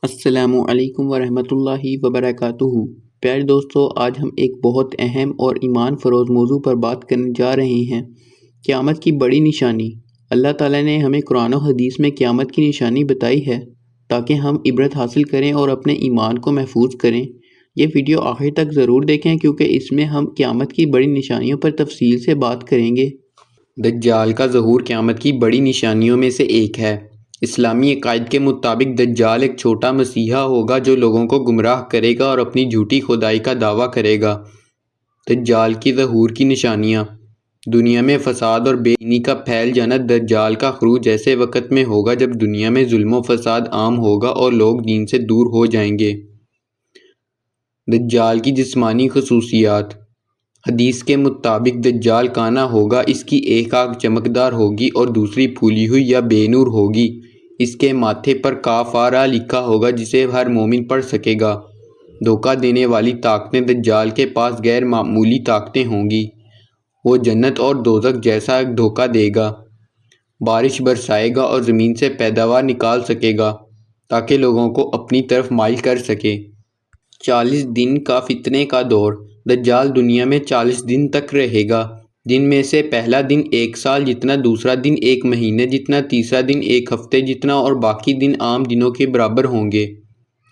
السلام علیکم ورحمۃ اللہ وبرکاتہ۔ پیارے دوستو، آج ہم ایک بہت اہم اور ایمان فروز موضوع پر بات کرنے جا رہے ہیں، قیامت کی بڑی نشانی۔ اللہ تعالیٰ نے ہمیں قرآن و حدیث میں قیامت کی نشانی بتائی ہے تاکہ ہم عبرت حاصل کریں اور اپنے ایمان کو محفوظ کریں۔ یہ ویڈیو آخر تک ضرور دیکھیں کیونکہ اس میں ہم قیامت کی بڑی نشانیوں پر تفصیل سے بات کریں گے۔ دجال کا ظہور قیامت کی بڑی نشانیوں میں سے ایک ہے۔ اسلامی عقائد کے مطابق دجال ایک چھوٹا مسیحا ہوگا جو لوگوں کو گمراہ کرے گا اور اپنی جھوٹی خدائی کا دعویٰ کرے گا۔ دجال کی ظہور کی نشانیاں۔ دنیا میں فساد اور بے دینی کا پھیل جانا دجال کا خروج ایسے وقت میں ہوگا جب دنیا میں ظلم و فساد عام ہوگا اور لوگ دین سے دور ہو جائیں گے۔ دجال کی جسمانی خصوصیات۔ حدیث کے مطابق دجال کانا ہوگا، اس کی ایک آنکھ چمکدار ہوگی اور دوسری پھولی ہوئی یا بے نور ہوگی۔ اس کے ماتھے پر کاف را لکھا ہوگا جسے ہر مومن پڑھ سکے گا۔ دھوکہ دینے والی طاقتیں۔ دجال کے پاس غیر معمولی طاقتیں ہوں گی۔ وہ جنت اور دوزخ جیسا ایک دھوکہ دے گا، بارش برسائے گا اور زمین سے پیداوار نکال سکے گا تاکہ لوگوں کو اپنی طرف مائل کر سکے۔ 40 دن کا فتنے کا دور۔ دجال دنیا میں 40 دن تک رہے گا، جن میں سے پہلا دن 1 سال جتنا، دوسرا دن 1 مہینے جتنا، تیسرا دن 1 ہفتے جتنا اور باقی دن عام دنوں کے برابر ہوں گے۔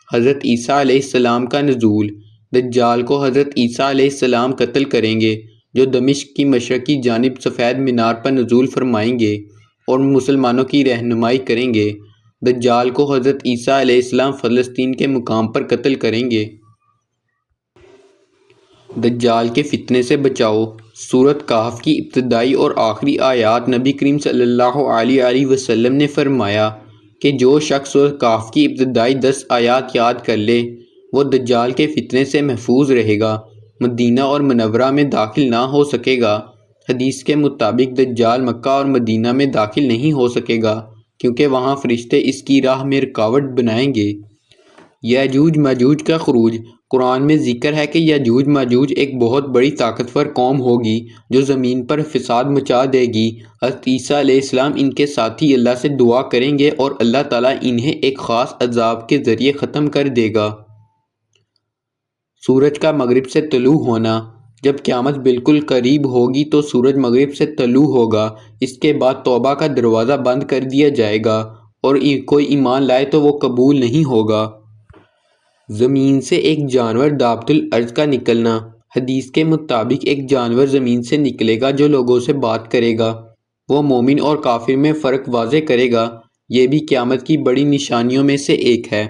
حضرت عیسیٰ علیہ السلام کا نزول۔ دجال کو حضرت عیسیٰ علیہ السلام قتل کریں گے، جو دمشق کی مشرقی جانب سفید مینار پر نزول فرمائیں گے اور مسلمانوں کی رہنمائی کریں گے۔ دجال کو حضرت عیسیٰ علیہ السلام فلسطین کے مقام پر قتل کریں گے۔ دجال کے فتنے سے بچاؤ۔ سورۃ کہف کی ابتدائی اور آخری آیات۔ نبی کریم صلی اللہ علیہ وسلم نے فرمایا کہ جو شخص سورۃ کہف کی ابتدائی 10 آیات یاد کر لے وہ دجال کے فتنے سے محفوظ رہے گا، مدینہ اور منورہ میں داخل نہ ہو سکے گا۔ حدیث کے مطابق دجال مکہ اور مدینہ میں داخل نہیں ہو سکے گا کیونکہ وہاں فرشتے اس کی راہ میں رکاوٹ بنائیں گے۔ یاجوج ماجوج کا خروج۔ قرآن میں ذکر ہے کہ یاجوج ماجوج ایک بہت بڑی طاقتور قوم ہوگی جو زمین پر فساد مچا دے گی۔ حضرت عیسیٰ علیہ السلام ان کے ساتھی اللہ سے دعا کریں گے اور اللہ تعالیٰ انہیں ایک خاص عذاب کے ذریعے ختم کر دے گا۔ سورج کا مغرب سے طلوع ہونا۔ جب قیامت بالکل قریب ہوگی تو سورج مغرب سے طلوع ہوگا، اس کے بعد توبہ کا دروازہ بند کر دیا جائے گا اور کوئی ایمان لائے تو وہ قبول نہیں ہوگا۔ زمین سے ایک جانور دابۃ الارض کا نکلنا۔ حدیث کے مطابق ایک جانور زمین سے نکلے گا جو لوگوں سے بات کرے گا، وہ مومن اور کافر میں فرق واضح کرے گا۔ یہ بھی قیامت کی بڑی نشانیوں میں سے ایک ہے۔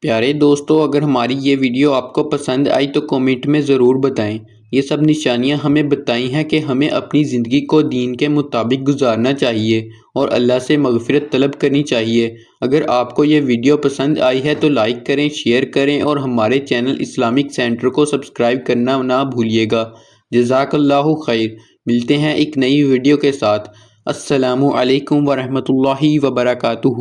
پیارے دوستو، اگر ہماری یہ ویڈیو آپ کو پسند آئی تو کمنٹ میں ضرور بتائیں۔ یہ سب نشانیاں ہمیں بتائی ہیں کہ ہمیں اپنی زندگی کو دین کے مطابق گزارنا چاہیے اور اللہ سے مغفرت طلب کرنی چاہیے۔ اگر آپ کو یہ ویڈیو پسند آئی ہے تو لائک کریں، شیئر کریں اور ہمارے چینل اسلامک سینٹر کو سبسکرائب کرنا نہ بھولیے گا۔ جزاک اللہ خیر۔ ملتے ہیں ایک نئی ویڈیو کے ساتھ۔ السلام علیکم ورحمۃ اللہ وبرکاتہ۔